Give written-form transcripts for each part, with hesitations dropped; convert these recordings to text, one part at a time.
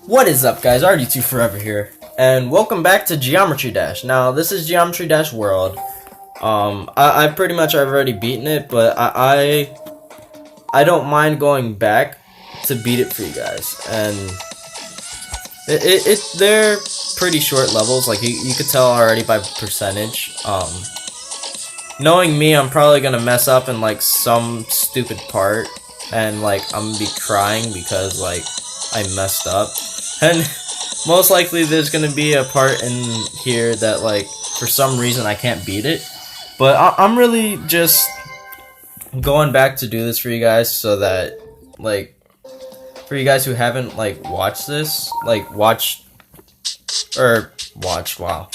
What is up, guys? RD2 Forever here, and welcome back to Geometry Dash. Now, this is Geometry Dash World. I pretty much I've already beaten it, but I don't mind going back to beat it for you guys. And they're pretty short levels. Like you could tell already by percentage. Knowing me, I'm probably gonna mess up in like some stupid part, and like I'm gonna be crying because like I messed up. And most likely there's gonna be a part in here that like for some reason I can't beat it. But I'm really just going back to do this for you guys so that like for you guys who haven't like watched this, like watched wow.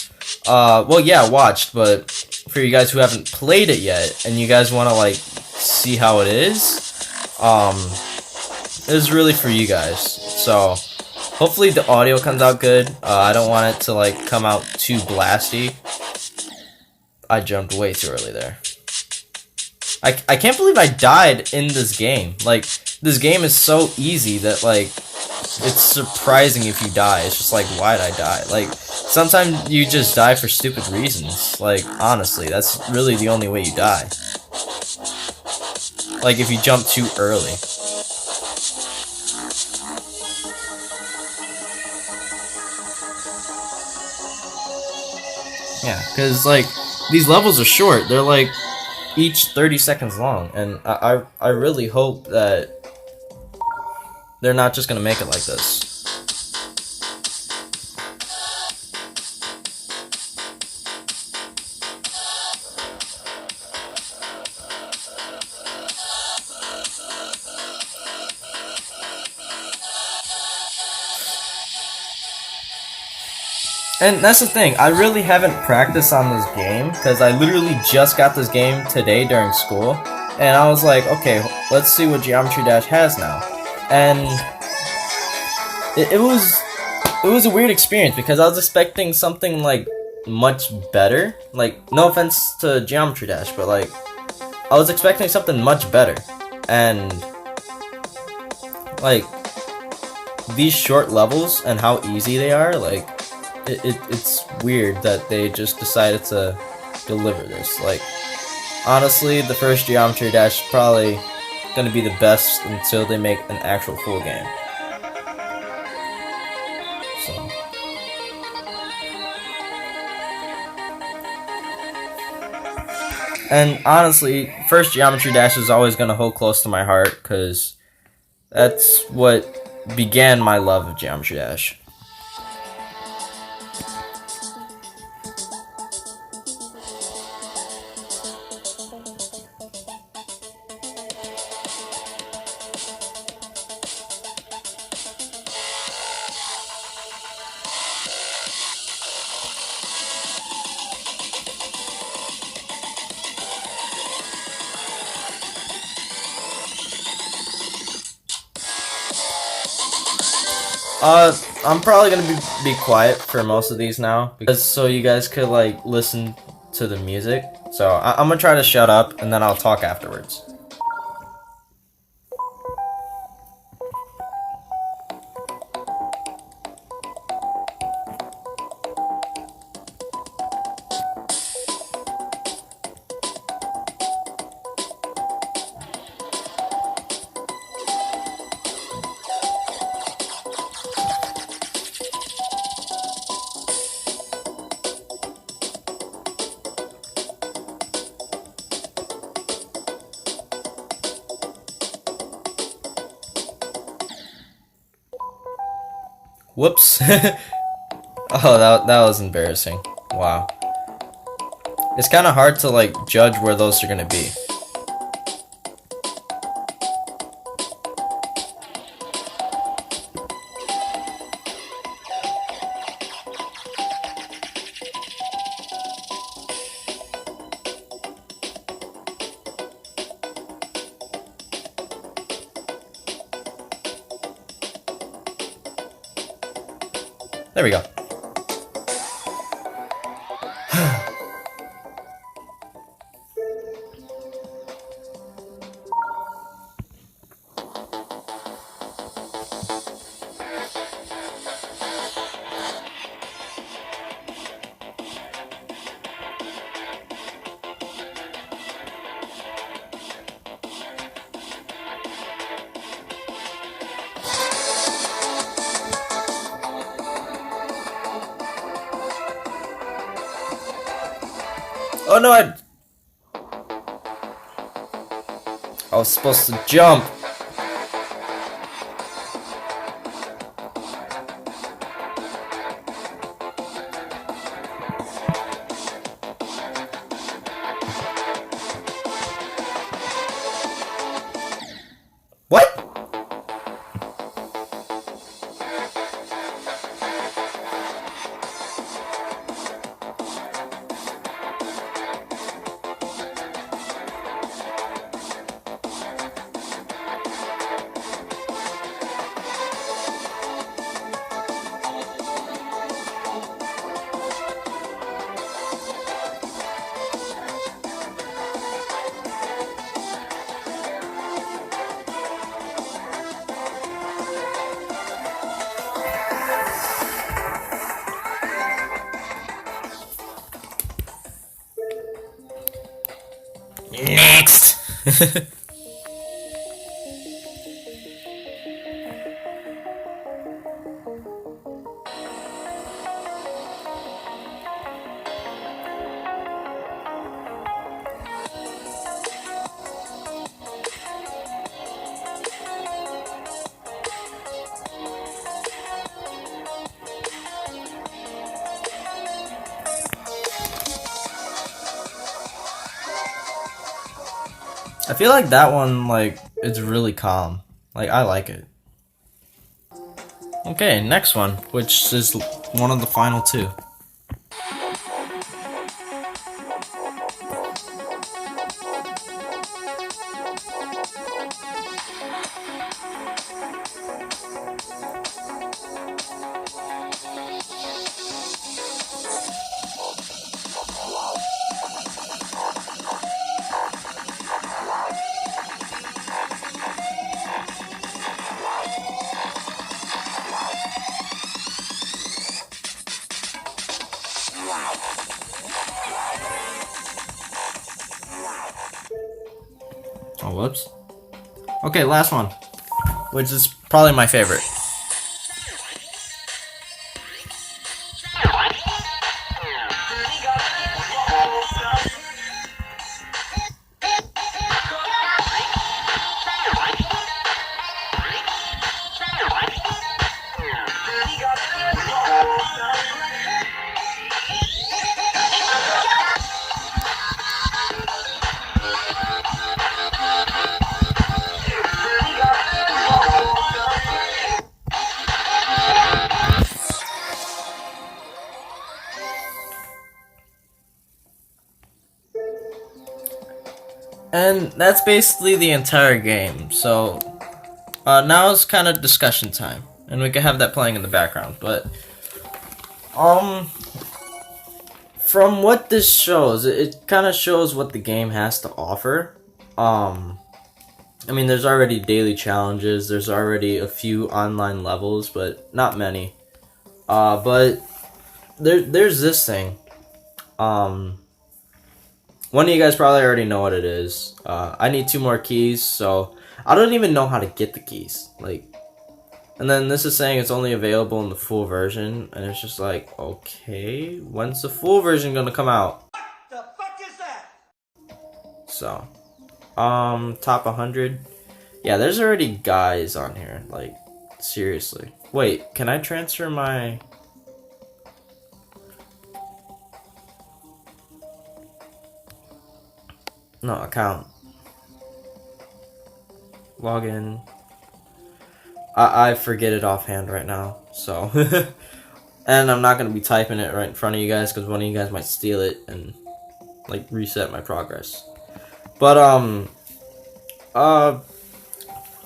Well yeah, watched, but for you guys who haven't played it yet and you guys want to like see how it is really for you guys. So hopefully the audio comes out good. I don't want it to like come out too blasty. I jumped way too early there. I can't believe I died in this game. Like, this game is so easy that like it's surprising if you die. It's just like, why'd I die? Like, sometimes you just die for stupid reasons. Like, honestly, that's really the only way you die. Like, if you jump too early. Yeah, because, like, these levels are short. They're, like, each 30 seconds long. And I really hope that they're not just gonna make it like this. And that's the thing, I really haven't practiced on this game, because I literally just got this game today during school, and I was like, okay, let's see what Geometry Dash has now. And it was a weird experience, because I was expecting something, like, much better. Like, no offense to Geometry Dash, but, like, I was expecting something much better. And, like, these short levels and how easy they are, like, it's weird that they just decided to deliver this. Like, honestly, the first Geometry Dash is probably gonna be the best until they make an actual full game. So. And honestly, first Geometry Dash is always gonna hold close to my heart, because that's what began my love of Geometry Dash. I'm probably gonna be quiet for most of these now, because so you guys could like listen to the music. So I'm gonna try to shut up and then I'll talk afterwards. Whoops. Oh, that was embarrassing. Wow. It's kind of hard to like judge where those are gonna be. There we go. Oh no, I was supposed to jump. What? Next. I feel like that one, like, it's really calm. Like, I like it. Okay, next one, which is one of the final two. Oh, whoops. Okay, last one, which is probably my favorite. And that's basically the entire game. So now it's kind of discussion time, and we can have that playing in the background. But from what this shows, it kind of shows what the game has to offer. I mean, there's already daily challenges. There's already a few online levels, but not many. But there's this thing. One of you guys probably already know what it is. I need 2 more keys, so I don't even know how to get the keys. Like, and then this is saying it's only available in the full version, and it's just like, okay, when's the full version gonna come out? What the fuck is that? So, top 100. Yeah, there's already guys on here. Like, seriously. Wait, can I transfer my? No, account. Login. I forget it offhand right now, so. And I'm not going to be typing it right in front of you guys because one of you guys might steal it and, like, reset my progress. But, I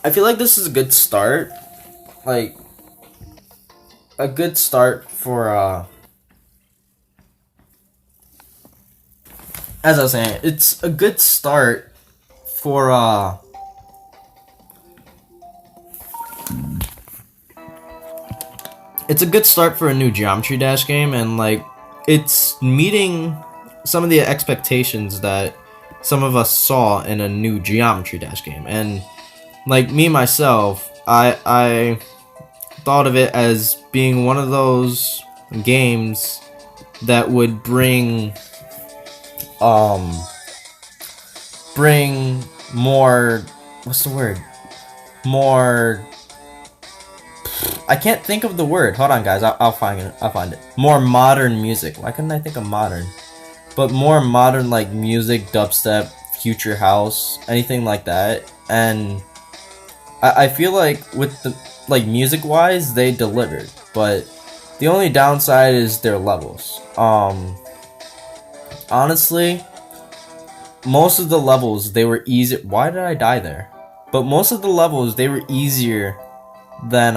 feel like this is a good start. Like, a good start for, as I was saying, it's a good start for, it's a good start for a new Geometry Dash game, and, like, it's meeting some of the expectations that some of us saw in a new Geometry Dash game. And, like, me, myself, I thought of it as being one of those games that would bring um bring more, what's the word? More, I can't think of the word. Hold on, guys. I'll find it. I'll find it. More modern music. Why couldn't I think of modern? But more modern, like music, dubstep, future house, anything like that. And I feel like with the, like, music wise, they delivered. But the only downside is their levels. Honestly, most of the levels, they were easy. Why did I die there? But most of the levels, they were easier than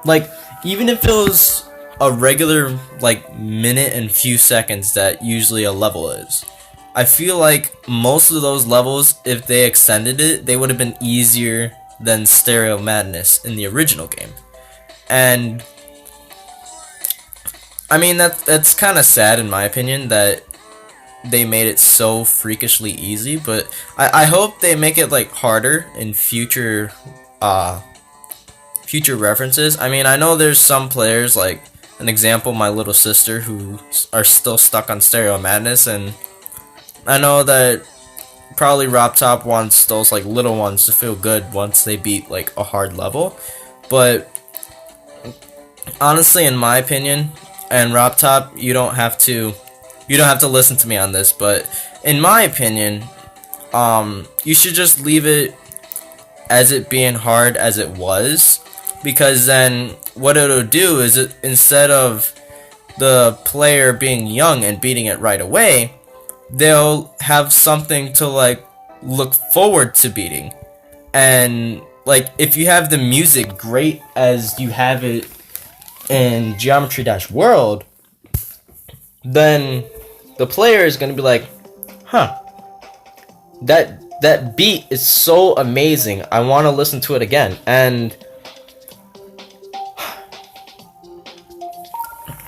like, even if it was a regular, like, minute and few seconds that usually a level is, I feel like most of those levels, if they extended it, they would have been easier than Stereo Madness in the original game. And I mean, that's kind of sad in my opinion that they made it so freakishly easy, but I hope they make it like harder in future future references. I mean, I know there's some players, like an example, my little sister, who are still stuck on Stereo Madness, and I know that probably RobTop wants those like little ones to feel good once they beat like a hard level. But honestly, in my opinion, and RobTop, you don't have to listen to me on this, but in my opinion, you should just leave it as it being hard as it was, because then what it'll do is, instead of the player being young and beating it right away, they'll have something to like look forward to beating. And like, if you have the music great as you have it in Geometry Dash World, then the player is going to be like, huh, that beat is so amazing, I want to listen to it again. And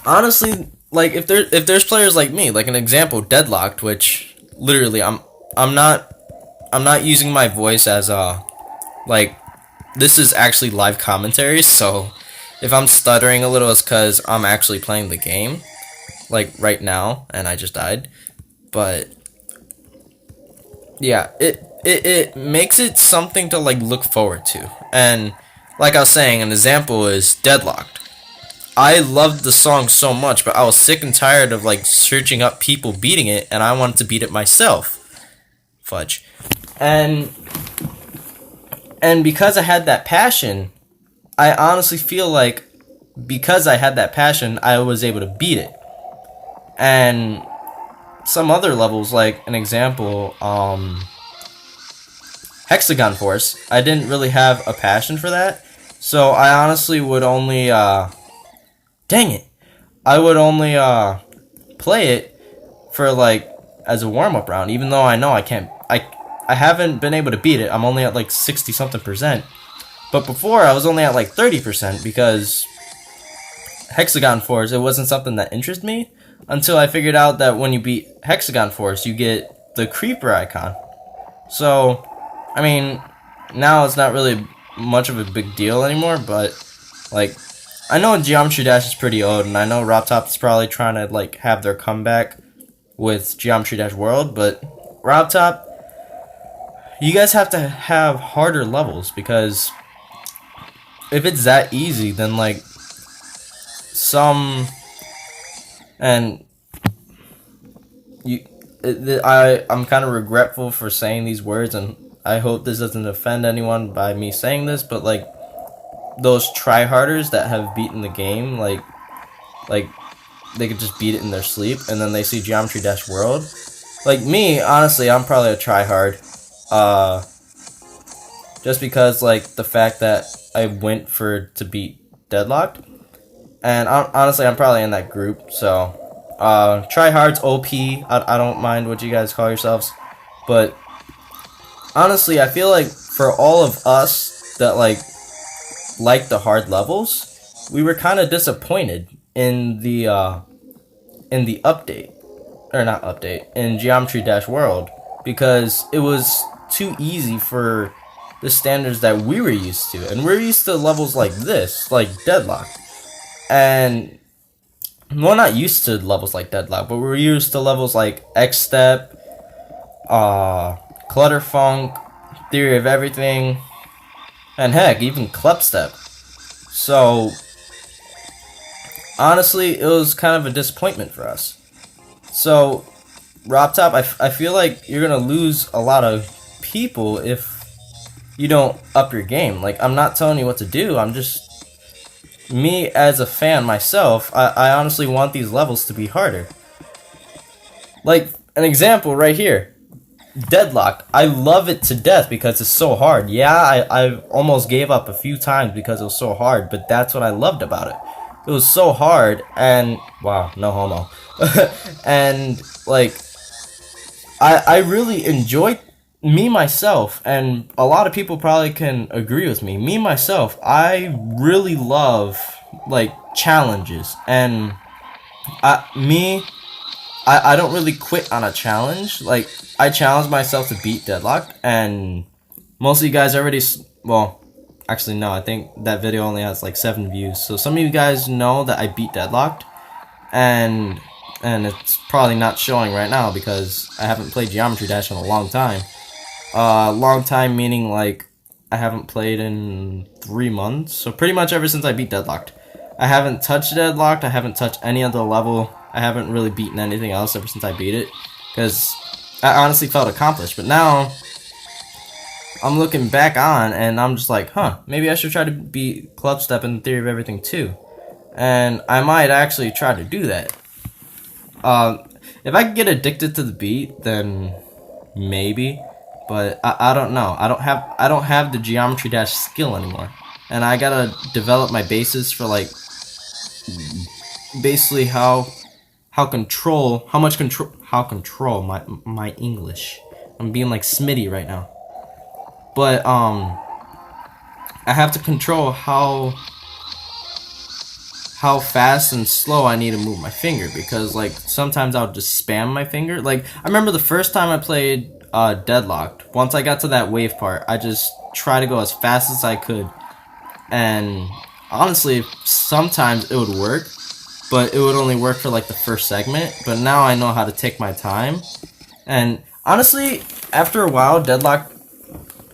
honestly, like, if there's players like me, like an example, Deadlocked, which literally I'm not using my voice as like, this is actually live commentary, so if I'm stuttering a little, it's because I'm actually playing the game, like right now, and I just died. But yeah, it makes it something to like look forward to. And like I was saying, an example is Deadlocked. I loved the song so much, but I was sick and tired of like searching up people beating it, and I wanted to beat it myself. Fudge. And because I had that passion, I honestly feel like because I had that passion, I was able to beat it. And some other levels, like an example, Hexagon Force, I didn't really have a passion for that, so I honestly would only dang it, I would only play it for like as a warm-up round, even though I know I haven't been able to beat it. I'm only at like 60 something percent, but before I was only at like 30% because Hexagon Force, it wasn't something that interested me until I figured out that when you beat Hexagon Force, you get the creeper icon. So, I mean, now it's not really much of a big deal anymore, but like, I know Geometry Dash is pretty old, and I know RobTop is probably trying to like have their comeback with Geometry Dash World, but RobTop, you guys have to have harder levels, because if it's that easy, then like and I'm kind of regretful for saying these words, and I hope this doesn't offend anyone by me saying this, but like, those tryharders that have beaten the game, like they could just beat it in their sleep, and then they see Geometry Dash World. Like me, honestly, I'm probably a tryhard. Just because like the fact that I went to beat Deadlocked, and honestly, I'm probably in that group. So, tryhards, OP. I don't mind what you guys call yourselves, but honestly, I feel like for all of us that like the hard levels, we were kind of disappointed in the update, or not update, in Geometry Dash World, because it was too easy for the standards that we were used to, and we're used to levels like this, like Deadlock. And Well, not used to levels like Deadlock, but we're used to levels like X-Step, Clutterfunk, Theory of Everything, and heck, even Klepstep. So, honestly, it was kind of a disappointment for us. So, RobTop, I feel like you're going to lose a lot of people if you don't up your game. Like, I'm not telling you what to do, I'm just... Me, as a fan myself, I honestly want these levels to be harder. Like, an example right here. Deadlock. I love it to death because it's so hard. Yeah, I almost gave up a few times because it was so hard, but that's what I loved about it. It was so hard, and... Wow, no homo. And, like... I really enjoyed... Me, myself, and a lot of people probably can agree with me. Me, myself, I really love, like, challenges. And... I don't really quit on a challenge. Like, I challenge myself to beat Deadlock, and most of you guys already, well, actually no, I think that video only has like 7 views. So some of you guys know that I beat Deadlocked, and it's probably not showing right now because I haven't played Geometry Dash in a long time. Long time meaning like I haven't played in 3 months. So pretty much ever since I beat Deadlocked. I haven't touched Deadlocked, I haven't touched any other level. I haven't really beaten anything else ever since I beat it, because I honestly felt accomplished. But now, I'm looking back on, and I'm just like, huh, maybe I should try to beat Clubstep in Theory of Everything too. And I might actually try to do that. If I can get addicted to the beat, then maybe. But I don't know. I don't have the Geometry Dash skill anymore, and I gotta develop my bases for like basically how control my English. I'm being like Smitty right now. But I have to control how fast and slow I need to move my finger, because like sometimes I'll just spam my finger. Like I remember the first time I played Deadlocked, once I got to that wave part, I just try to go as fast as I could, and honestly sometimes it would work, but it would only work for like the first segment. But now I know how to take my time, and honestly after a while Deadlock,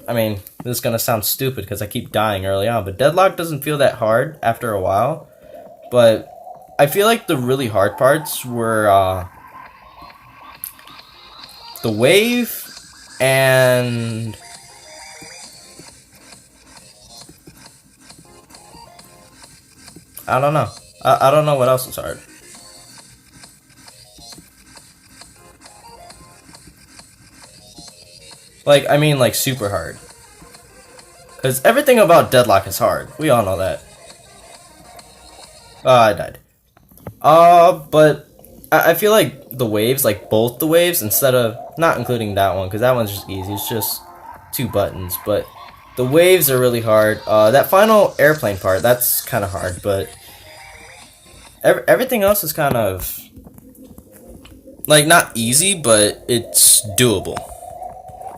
I mean, this is gonna sound stupid because I keep dying early on, but Deadlock doesn't feel that hard after a while. But I feel like the really hard parts were the wave and I don't know. I don't know what else is hard. Like, I mean like super hard. Because everything about Deadlock is hard. We all know that. I died. But I feel like the waves, like both the waves, instead of, not including that one, because that one's just easy, it's just 2 buttons, but the waves are really hard. That final airplane part, that's kind of hard, but everything else is kind of, like, not easy, but it's doable.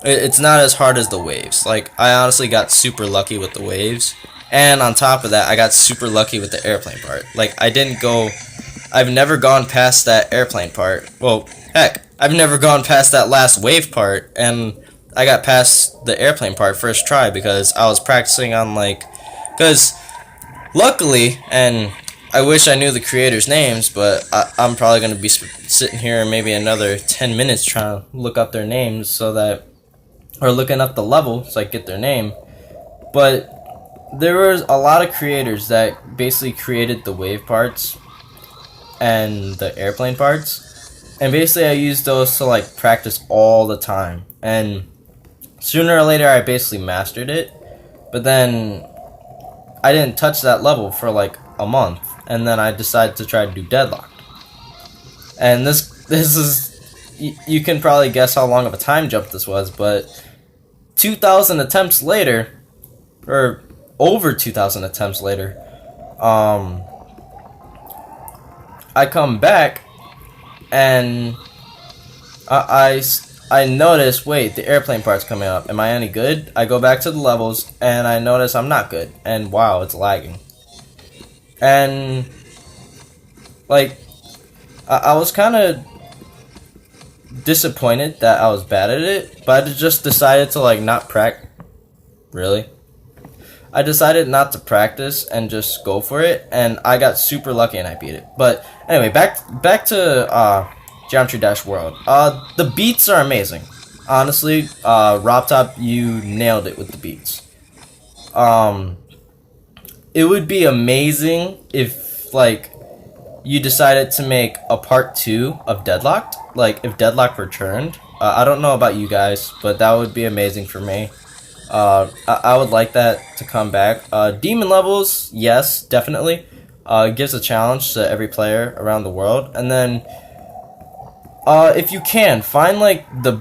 It's not as hard as the waves. Like, I honestly got super lucky with the waves. And on top of that, I got super lucky with the airplane part. Like, I've never gone past that airplane part. Well, heck, I've never gone past that last wave part, and I got past the airplane part first try because I was practicing on, like, because luckily, and I wish I knew the creators' names, but I'm probably going to be sitting here maybe another 10 minutes trying to look up their names so that, or looking up the level so I get their name. But there was a lot of creators that basically created the wave parts and the airplane parts, and basically I used those to like practice all the time, and sooner or later I basically mastered it. But then I didn't touch that level for like a month, and then I decided to try to do Deadlocked. And this is, you can probably guess how long of a time jump this was, but 2,000 attempts later, or over 2,000 attempts later, I come back and I notice, wait, the airplane part's coming up. Am I any good? I go back to the levels and I notice I'm not good. And wow, it's lagging. And like I was kind of disappointed that I was bad at it, but I just decided to like not practice. Really? I decided not to practice and just go for it, and I got super lucky and I beat it. But anyway, back to Geometry Dash World. The beats are amazing. Honestly, RobTop, you nailed it with the beats. It would be amazing if like you decided to make a part 2 of Deadlocked. Like if Deadlock returned. I don't know about you guys, but that would be amazing for me. I would like that to come back. Demon levels, yes, definitely. It gives a challenge to every player around the world. And then, if you can, find like the,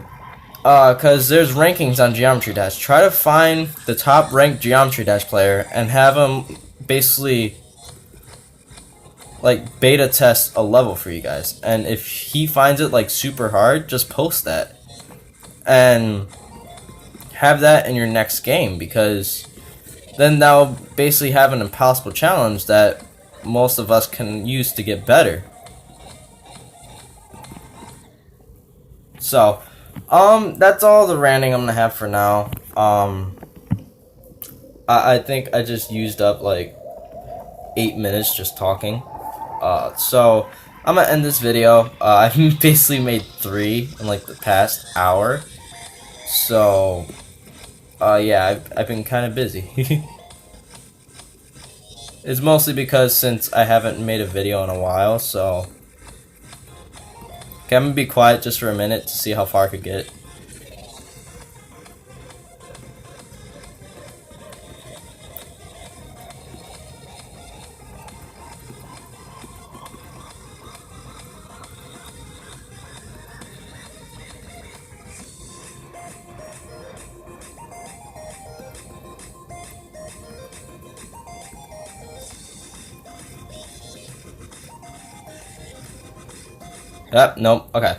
cause there's rankings on Geometry Dash. Try to find the top ranked Geometry Dash player and have him basically like beta test a level for you guys. And if he finds it like super hard, just post that. And have that in your next game, because then that'll basically have an impossible challenge that most of us can use to get better. So, that's all the ranting I'm gonna have for now. I think I just used up like 8 minutes just talking. So I'm gonna end this video. I've basically made 3 in like the past hour. So, yeah, I've been kind of busy. It's mostly because since I haven't made a video in a while, so... Okay, I'm gonna be quiet just for a minute to see how far I could get. Yep, nope, okay.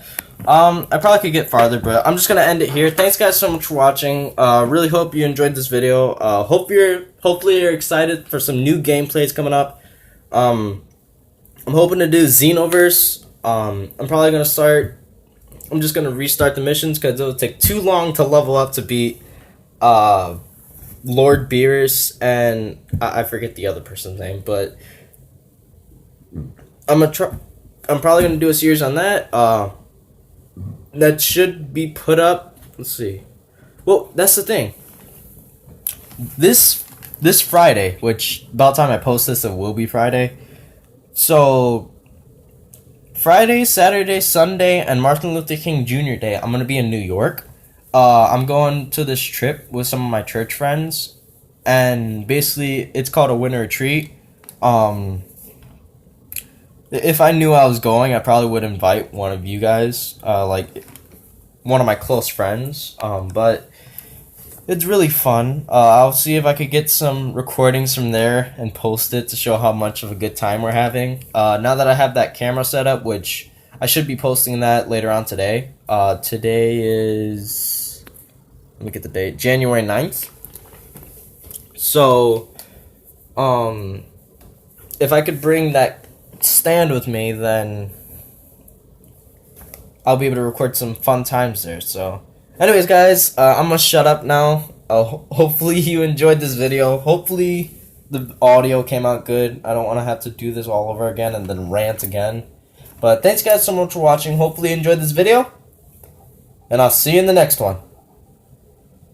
I probably could get farther, but I'm just gonna end it here. Thanks guys so much for watching. Really hope you enjoyed this video. Hopefully you're excited for some new gameplays coming up. I'm hoping to do Xenoverse. I'm probably gonna start. I'm just gonna restart the missions because it'll take too long to level up to beat Lord Beerus and I forget the other person's name, but I'm probably gonna do a series on that. That should be put up. Let's see. Well, that's the thing. This Friday, which about the time I post this, it will be Friday. So Friday, Saturday, Sunday, and Martin Luther King Jr. Day, I'm gonna be in New York. I'm going to this trip with some of my church friends, and basically it's called a winter retreat. If I knew I was going, I probably would invite one of you guys, like one of my close friends, but it's really fun. I'll see if I could get some recordings from there and post it to show how much of a good time we're having. Now that I have that camera set up, which I should be posting that later on today. Today is, let me get the date, January 9th. So, if I could bring that stand with me, then I'll be able to record some fun times there. So anyways guys, I'm gonna shut up now. Hopefully you enjoyed this video. Hopefully the audio came out good. I don't want to have to do this all over again and then rant again. But thanks guys so much for watching. Hopefully you enjoyed this video, and I'll see you in the next one.